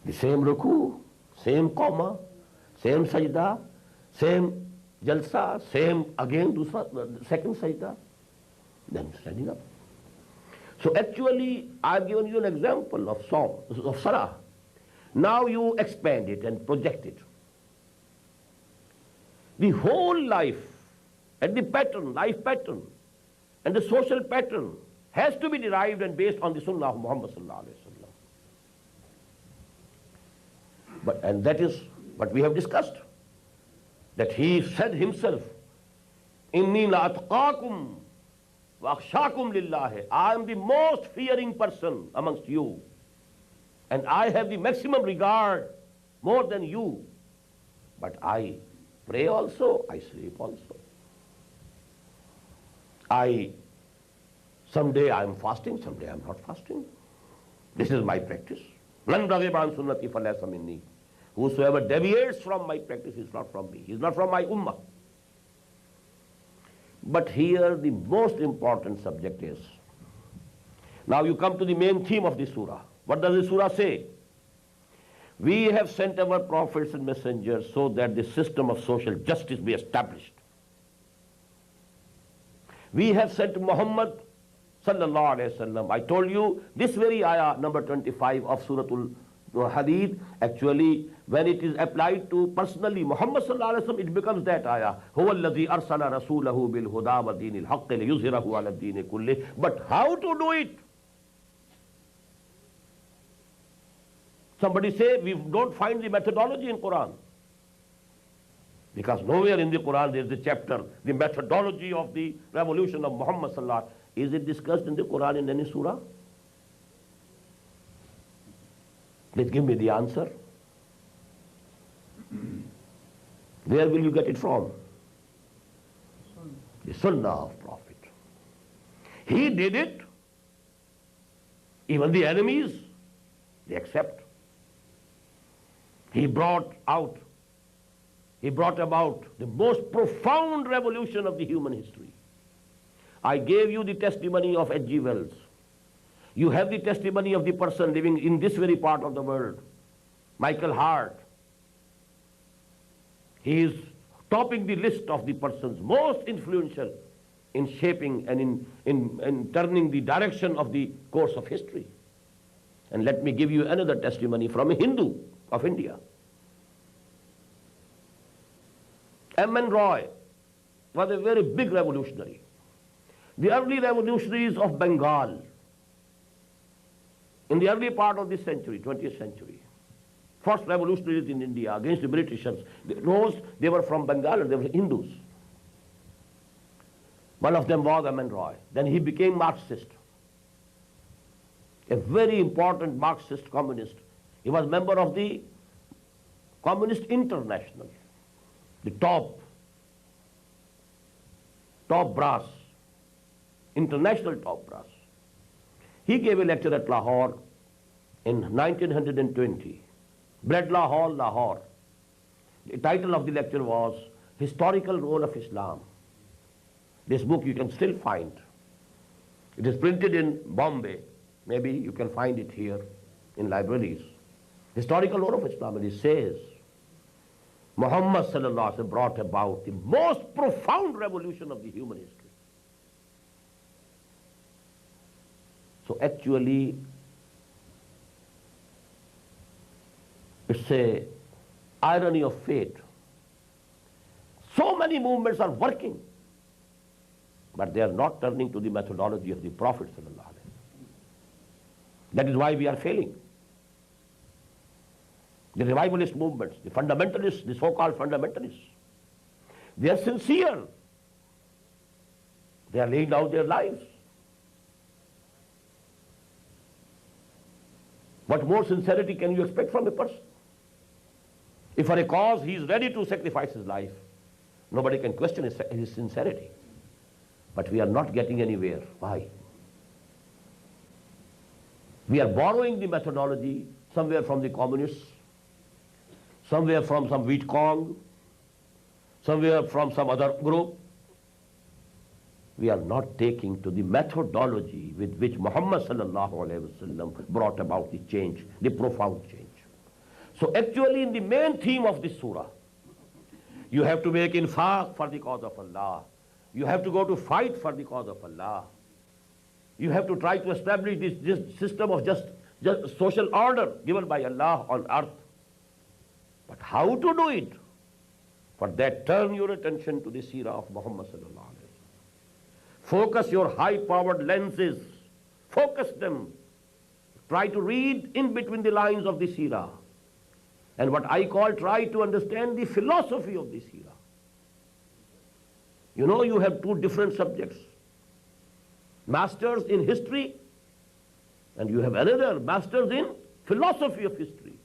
the same ruku, same comma, same sajda, same jalsa, same again second sajda, then standing up. So actually, I've given you an example of salah. Now you expand it and project it. The whole life and the pattern, life pattern, and the social pattern has to be derived and based on the sunnah of Muhammad sallallahu alaihi wasallam. And that is what we have discussed. That he said himself, "Inni la atqakum wa akhshakum lillahi." I am the most fearing person amongst you, and I have the maximum regard more than you. But I pray also, I sleep also. Someday I am fasting, someday I am not fasting. This is my practice. Man raghiba an sunnati falaysa minni. Whosoever deviates from my practice is not from me. He is not from my ummah. But here the most important subject is, now you come to the main theme of the surah. What does the surah say? We have sent our prophets and messengers so that the system of social justice be established. We have sent Muhammad sallallahu alayhi wasallam. I told you this very ayah number 25 of Surah Al-Hadeed, actually when it is applied to personally Muhammad sallallahu alayhi wasallam, it becomes that ayah. Huwa alladhi arsala rasulahu bil huda wa dinil haqqi liyuzhirahu ala ad-din kulli. But how to do it? Somebody say we don't find the methodology in Qur'an. Because nowhere in the Qur'an there is a chapter, the methodology of the revolution of Muhammad sallallahu alaihi wasallam. Is it discussed in the Qur'an in any surah? Please give me the answer. Where will you get it from? The Sunnah of Prophet. He did it. Even the enemies, they accept. He brought about the most profound revolution of the human history. I gave you the testimony of H.G. Wells. You have the testimony of the person living in this very part of the world, Michael Hart. He is topping the list of the persons most influential in shaping and in turning the direction of the course of history. And let me give you another testimony from a Hindu of India. M.N. Roy was a very big revolutionary. The early revolutionaries of Bengal, in the early part of this century, 20th century, first revolutionaries in India against the Britishers, they were from Bengal and they were Hindus. One of them was M.N. Roy. Then he became Marxist, a very important Marxist communist. He was member of the Communist International, the top brass, international top brass. He gave a lecture at Lahore in 1920, Bradlaugh Hall, Lahore. The title of the lecture was Historical Role of Islam. This book you can still find. It is printed in Bombay. Maybe you can find it here in libraries. Historical Role of Islam. And it says, Muhammad sallallahu alaihi wasallam brought about the most profound revolution of the human history. So actually, it's a irony of fate. So many movements are working, but they are not turning to the methodology of the Prophet sallallahu alaihi wasallam. That is why we are failing. The revivalist movements, the fundamentalists, the so-called fundamentalists, they are sincere. They are laying down their lives. What more sincerity can you expect from a person? If for a cause he is ready to sacrifice his life, nobody can question his sincerity. But we are not getting anywhere. Why? We are borrowing the methodology somewhere from the communists, somewhere from some Viet Cong, somewhere from some other group. We are not taking to the methodology with which Muhammad sallallahu alaihi wasallam brought about the change, the profound change. So actually in the main theme of this surah, you have to make infaq for the cause of Allah. You have to go to fight for the cause of Allah. You have to try to establish this system of just social order given by Allah on earth. But how to do it? For that, turn your attention to the seerah of Muhammad sallallahu alaihi wasallam. Focus your high-powered lenses. Focus them. Try to read in between the lines of the seerah. And what I call, try to understand the philosophy of the seerah. You know, you have two different subjects. Masters in history, and you have another, masters in philosophy of history.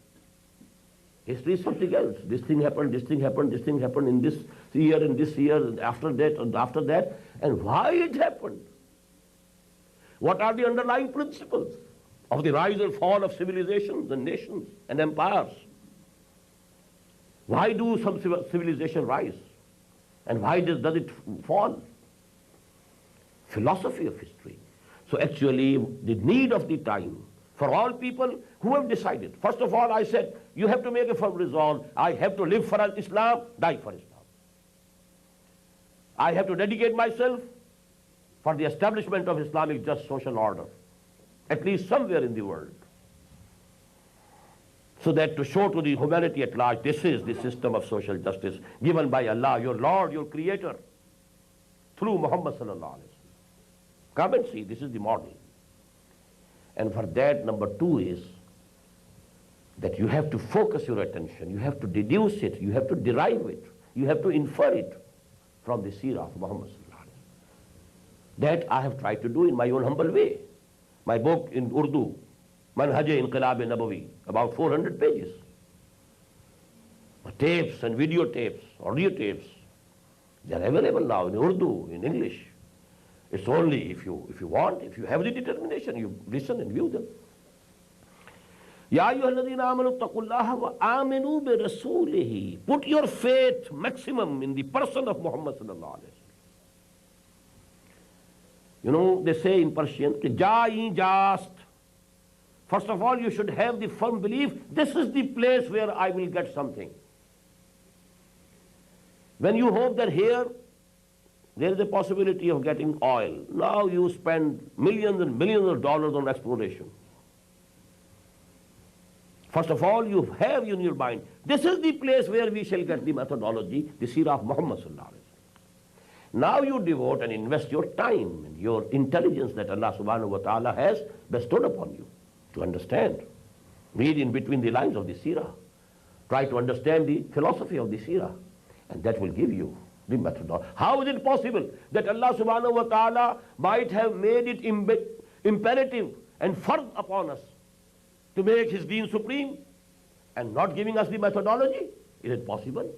History is something else. This thing happened, this thing happened, this thing happened in this year, and after that, and after that, and why it happened. What are the underlying principles of the rise and fall of civilizations and nations and empires? Why do some civilization rise? And why does it fall? Philosophy of history. So actually, the need of the time for all people who have decided. First of all, I said, you have to make a firm resolve. I have to live for Islam, die for Islam. I have to dedicate myself for the establishment of Islamic just social order, at least somewhere in the world. So that to show to the humanity at large, this is the system of social justice given by Allah, your Lord, your Creator, through Muhammad sallallahu alaihi wasallam. Come and see, this is the model. And for that, number two is that you have to focus your attention, you have to deduce it, you have to derive it, you have to infer it from the seerah of Muhammad sallallahu alaihi wasallam. That I have tried to do in my own humble way. My book in Urdu, Manhaj-e-Inqilab-e-Nabawi, about 400 pages. Tapes and videotapes, audio tapes, they are available now in Urdu, in English. It's only if you want, if you have the determination, you listen and view them. Ya ayyuhalladhina amanu taqullaha wa aminu bi rasulihi. Put your faith maximum in the person of Muhammad sallallahu alaihi wasallam. You know, they say in Persian, just. First of all, you should have the firm belief, this is the place where I will get something. When you hope that here, there is a possibility of getting oil. Now you spend millions and millions of dollars on exploration. First of all, you have in your mind, this is the place where we shall get the methodology, the seerah of Muhammad sallallahu alaihi wasallam. Now you devote and invest your time and your intelligence that Allah subhanahu wa ta'ala has bestowed upon you to understand. Read in between the lines of the seerah. Try to understand the philosophy of the seerah. And that will give you the methodology. How is it possible that Allah subhanahu wa ta'ala might have made it imperative and fard upon us to make his deen supreme and not giving us the methodology? Is it possible?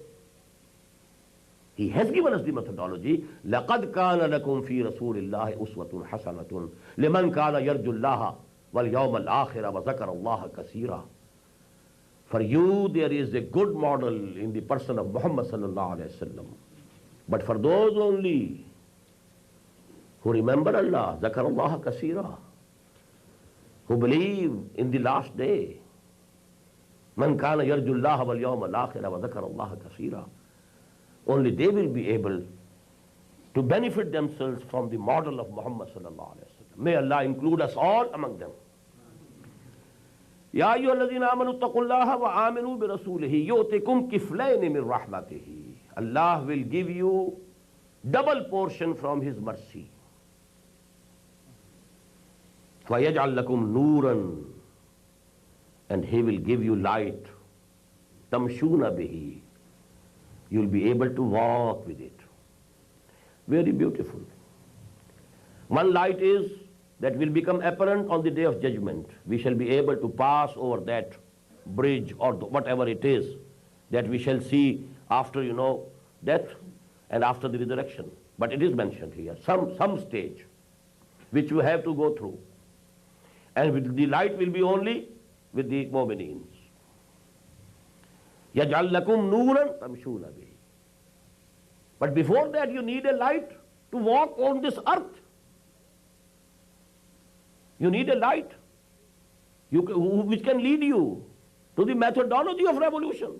He has given us the methodology. لَقَدْ كَانَ لَكُمْ فِي رَسُولِ اللَّهِ أُسْوَةٌ حَسَنَةٌ لِمَنْ كَانَ يَرْجُ اللَّهَ وَالْيَوْمَ الْآخِرَ وَذَكَرَ اللَّهَ كَثِيرًا. For you there is a good model in the person of Muhammad sallallahu alaihi wasallam. But for those only who remember Allah, ذَكَرَ اللَّهَ كَثِيرًا, who believe in the last day, مَنْ كَانَ يَرْجُ اللَّهَ وَالْيَوْمَ الْآخِرَ وَذَكَرَ اللَّهَ كَثِيرًا, only they will be able to benefit themselves from the model of Muhammad sallallahu alaihi wasallam. May Allah include us all among them. Ya ayyuhalladhina amanu taqullaha wa aminu bi rasulihi yu'tikum kiflayn min rahmatihi. Allah will give you double portion from his mercy. Wa yaj'al lakum nuran, and he will give you light. Tamshuna bihi, you will be able to walk with it. Very beautiful. One light is that will become apparent on the day of judgment. We shall be able to pass over that bridge or whatever it is that we shall see after, death and after the resurrection. But it is mentioned here, some stage which you have to go through. And the light will be only with the mu'mineen. يَجْعَلْ لَكُمْ نُورًا تَمْشُونَ بِهِ. But before that you need a light to walk on this earth. You need a light which can lead you to the methodology of revolution.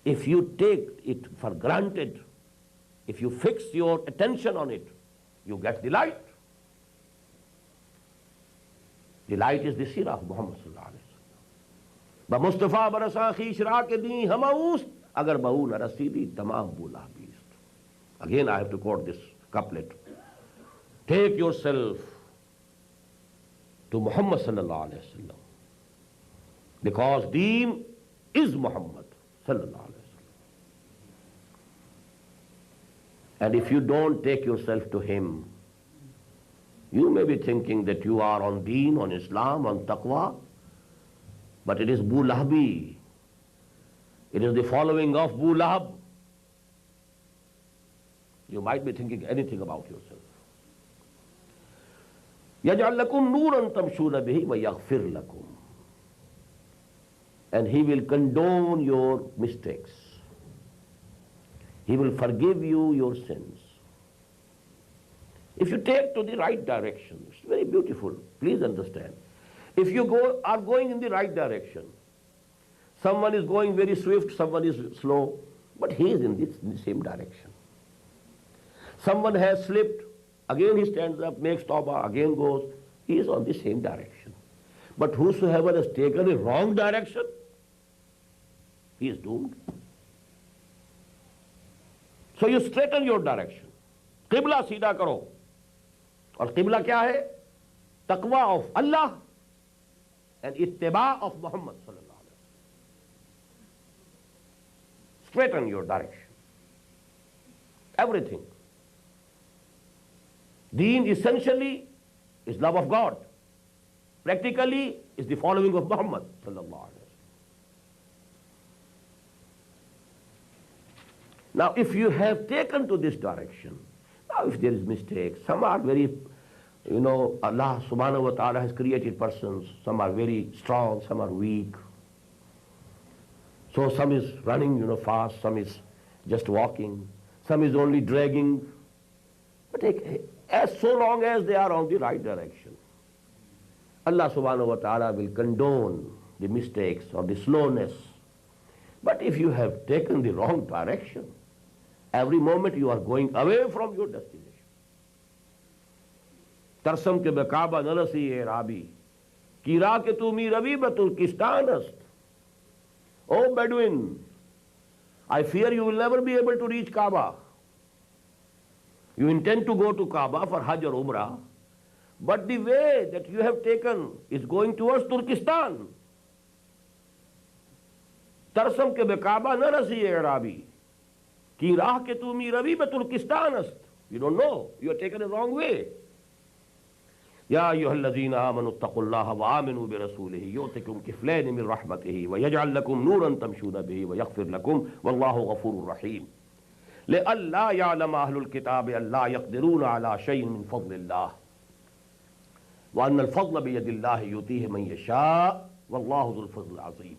If you take it for granted, if you fix your attention on it, you get the light. The light is the seerah of Muhammad sallallahu alaihi wasallam. Ba Mustafa barasa khishra ke din hamaust agar bahu na rasidi tamam bula beast. Again I have to quote this couplet. Take yourself to Muhammad sallallahu alaihi wasallam, because deen is Muhammad sallallahu alaihi wasallam. And if you don't take yourself to him, you may be thinking that you are on deen, on Islam, on taqwa, but it is Bu Lahabi. It is the following of Bu Lahab. You might be thinking anything about yourself. يَجْعَلْ لَكُمْ نُورًا تَمْشُونَ بِهِ وَيَغْفِرْ لَكُمْ. And he will condone your mistakes. He will forgive you your sins. If you take to the right direction, it's very beautiful. Please understand. If you are going in the right direction, someone is going very swift, someone is slow, but he is in the same direction. Someone has slipped, again he stands up, makes tawbah, again goes. He is on the same direction. But whosoever has taken a wrong direction, he is doomed. So you straighten your direction. Qibla सीधा करो. और क़िबला क्या है? तक़वा of अल्लाह and ittiba of Muhammad sallallahu alaihi wasallam. Straighten your direction. Everything. Deen essentially is love of God. Practically is the following of Muhammad sallallahu alaihi wasallam. Now, if you have taken to this direction, now if there is mistake, some are very, Allah subhanahu wa ta'ala has created persons, some are very strong, some are weak. So some is running, fast, some is just walking, some is only dragging. But as so long as they are on the right direction, Allah subhanahu wa ta'ala will condone the mistakes or the slowness. But if you have taken the wrong direction, every moment you are going away from your destination. Tarsam ke bekaba nalasi e rabi, kira ke tu mi rabi batul kistanast. Oh Bedouin, I fear you will never be able to reach Kaaba. You intend to go to Kaaba for Hajj or Umrah, but the way that you have taken is going towards Turkestan. Tarsam ke bekaba nalasi e rabi. Ki raah ke tu mi rabi ba Turkestan ast. You don't know. You are taken the wrong way. Ya ayyuhalladhina amanu ittaqullaha wa aminu bi rasulihi yu'tikum kiflayn min rahmatihi wa yaj'al lakum nuran tamshuna bihi wa yaghfir lakum wallahu ghafurur rahim. لئلا يعلم أهل الكتاب ألا يقدرون على شيء من فضل الله وأن الفضل بيد الله يؤتيه من يشاء والله ذو الفضل العظيم.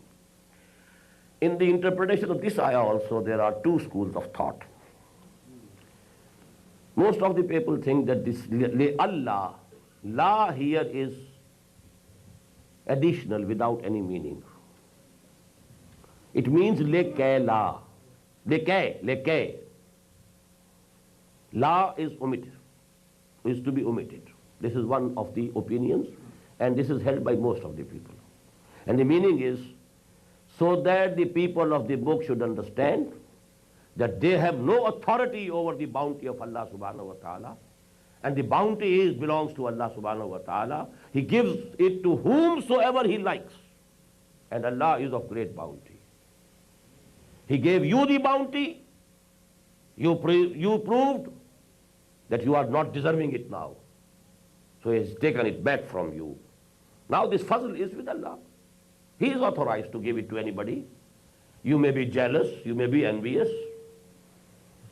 In the interpretation of this ayah also, there are two schools of thought. Most of the people think that this Allah, la here is additional without any meaning. It means lekay la. Lekay. La is omitted, is to be omitted. This is one of the opinions, and this is held by most of the people. And the meaning is, so that the people of the book should understand that they have no authority over the bounty of Allah subhanahu wa ta'ala, and the bounty belongs to Allah subhanahu wa ta'ala. He gives it to whomsoever He likes, and Allah is of great bounty. He gave you the bounty, you proved that you are not deserving it now, so He has taken it back from you. Now this fazl is with Allah. He is authorized to give it to anybody. You may be jealous, you may be envious,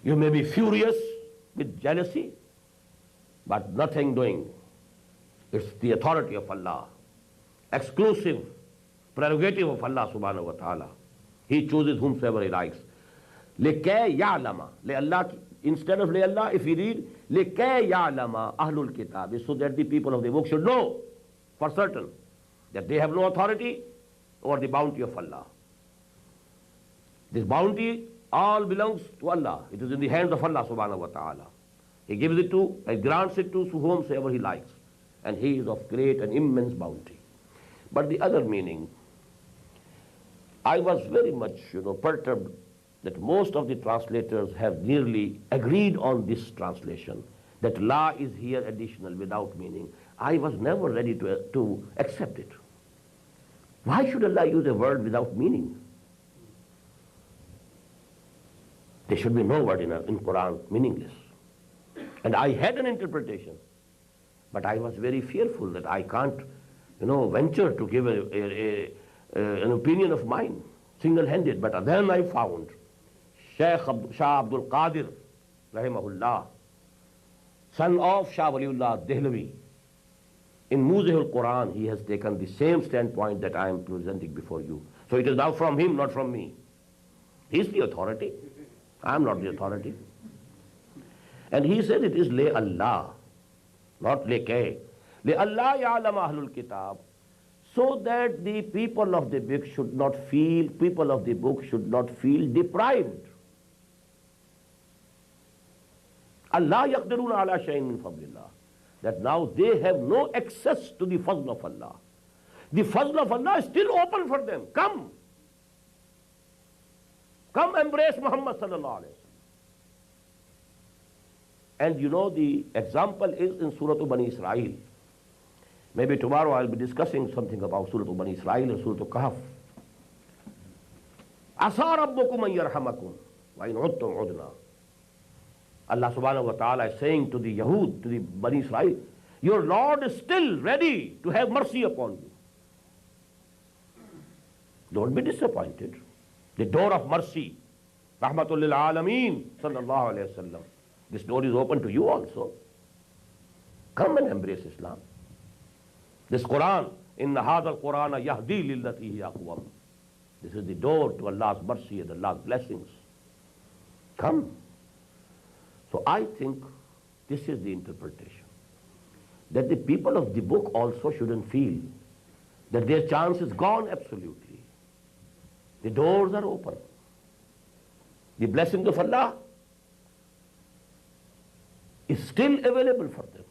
you may be furious with jealousy, but nothing doing. It's the authority of Allah, exclusive prerogative of Allah subhanahu wa ta'ala. He chooses whomsoever He likes. لِكَيْ يَعْلَمَ لِأَلَّهِ, instead of لِأَلَّهِ, if we read لِكَيْ يَعْلَمَ أَهْلُ الْكِتَابِ, so that the people of the book should know for certain that they have no authority over the bounty of Allah. This bounty all belongs to Allah. It is in the hands of Allah subhanahu wa ta'ala. He gives it to and grants it to whomsoever He likes. And He is of great and immense bounty. But the other meaning, I was very much perturbed that most of the translators have nearly agreed on this translation, that la is here additional without meaning. I was never ready to accept it. Why should Allah use a word without meaning? There should be no word in Qur'an meaningless. And I had an interpretation, but I was very fearful that I can't, venture to give an opinion of mine, single-handed. But then I found Shah Abdul Qadir, rahimahullah, son of Shah Waliullah Dehlavi. In Muzihul Qur'an, he has taken the same standpoint that I am presenting before you. So it is now from him, not from me. He is the authority. I am not the authority. And he said it is Le Allah, not Le Kay. Le Allah ya'lam ahlul kitab, so that the people of the book should not feel deprived. Allah yaqdiruna ala shay'in min fadlillah. That now they have no access to the fazl of Allah. The fazl of Allah is still open for them. Come embrace Muhammad sallallahu alaihi wasallam. And the example is in Surah Bani Israel. Maybe tomorrow I'll be discussing something about Surah Bani Israel and Surah Kahf. Asa rabbukum an yarhamakum wa in udtum udna. Allah subhanahu wa ta'ala is saying to the Yahud, to the Bani Israel, your Lord is still ready to have mercy upon you. Don't be disappointed. The door of mercy, Rahmatul lil Alameen, sallallahu alayhi wa sallam. This door is open to you also. Come and embrace Islam. This Qur'an, inna hadha al-Qur'ana yahdi lillati hiya aqwam. This is the door to Allah's mercy and Allah's blessings. Come. So I think this is the interpretation. That the people of the book also shouldn't feel that their chance is gone absolutely. The doors are open. The blessing of Allah is still available for them.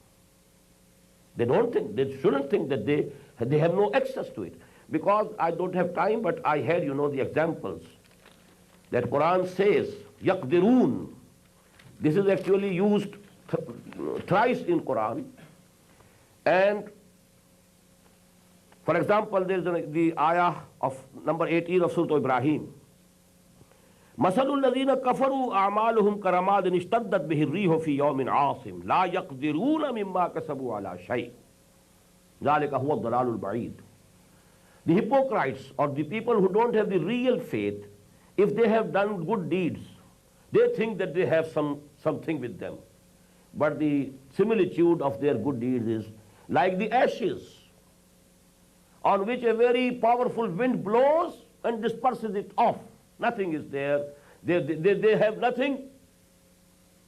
They shouldn't think that they have no access to it. Because I don't have time, but I had, the examples. That Quran says, yaqdirun. This is actually used thrice in Quran. And, for example, there is the ayah of number 18 of Surah Ibrahim. مَثَلُ الَّذِينَ كَفَرُوا أَعْمَالُهُمْ كَرَمَادٍ اشْتَدَّتْ بِهِ الرِّيحُ فِي يَوْمٍ عَاصِفٍ لَا يَقْدِرُونَ مِمَّا كَسَبُوا عَلَى شَيْءٍ ذَلِكَ هُوَ الضَّلَالُ الْبَعِيدُ. The hypocrites or the people who don't have the real faith, if they have done good deeds, they think that they have something with them. But the similitude of their good deeds is like the ashes on which a very powerful wind blows and disperses it off. Nothing is there. They have nothing.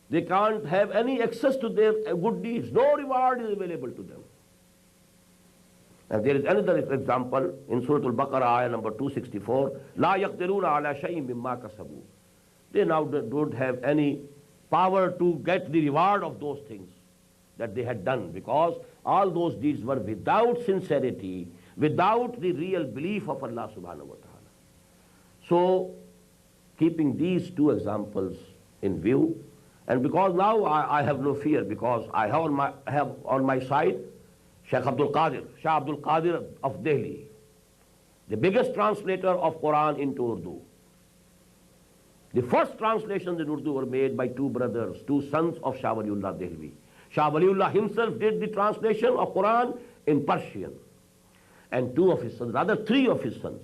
They can't have any access to their good deeds. No reward is available to them. And there is another example in Surah Al-Baqarah, ayah number 264. لا يقدرون على شيء مما كسبوا. They now don't have any power to get the reward of those things that they had done, because all those deeds were without sincerity, without the real belief of Allah subhanahu wa ta'ala. So, keeping these two examples in view, and because now I have no fear, because I have on my side Shaykh Abdul Qadir of Delhi, the biggest translator of Quran into Urdu. The first translations in Urdu were made by two brothers, two sons of Shah Waliullah Dehlvi. Shah Waliullah himself did the translation of Quran in Persian, and two of his sons, rather three of his sons.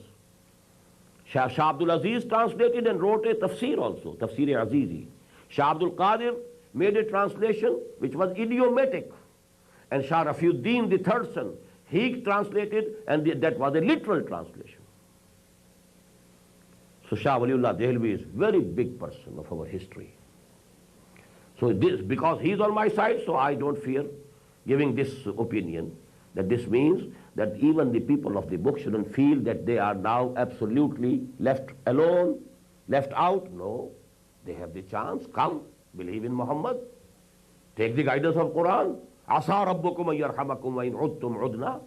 Shah Abdul Aziz translated and wrote a tafsir also, Tafsir Azizi. Shah Abdul Qadir made a translation which was idiomatic. And Shah Rafiuddin, the third son, he translated, and that was a literal translation. So Shah Waliullah Dehlvi is a very big person of our history. So this, because he is on my side, so I don't fear giving this opinion, that this means that even the people of the book shouldn't feel that they are now absolutely left alone, left out. No, they have the chance. Come, believe in Muhammad, take the guidance of Quran. عَسَىٰ رَبُّكُمْ أَن يَرْحَمَكُمْ وَإِنْ عُدْتُمْ عُدْنَا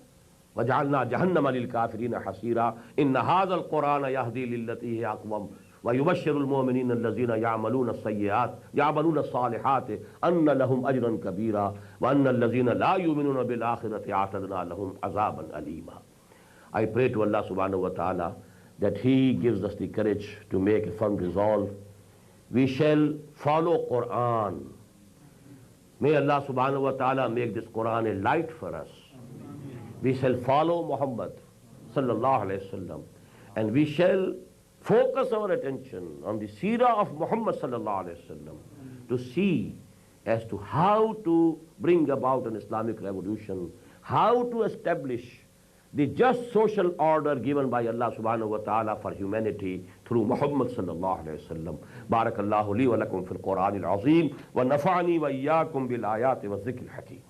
وَجَعَلْنَا جَهَنَّمَ لِلْكَافِرِينَ حَصِيرًا إِنَّ هَذَا الْقُرْآنَ يَهْدِي لِلَّتِي هِيَ أَقْوَمُ وَيُبَشِّرُ الْمُؤْمِنِينَ الَّذِينَ يَعْمَلُونَ الصَّالِحَاتِ أَنَّ لَهُمْ أَجْرًا كَبِيرًا وَأَنَّ الَّذِينَ لَا يُؤْمِنُونَ بِالْآخِرَةِ أَعْتَدْنَا لَهُمْ عَذَابًا أَلِيمًا. I pray to Allah subhanahu wa ta'ala that He gives us the courage to make a firm resolve. We shall follow Quran. May Allah subhanahu wa ta'ala make this Quran a light for us. We shall follow Muhammad sallallahu alayhi wasallam, and we shall focus our attention on the seerah of Muhammad sallallahu alayhi wasallam to see as to how to bring about an Islamic revolution, how to establish the just social order given by Allah subhanahu wa ta'ala for humanity through Muhammad sallallahu alayhi wa sallam. Barakallahu li wa lakum fil Qur'an al-azim wa nafa'ani wa iyyakum bil ayati wa dhikr al-hakim.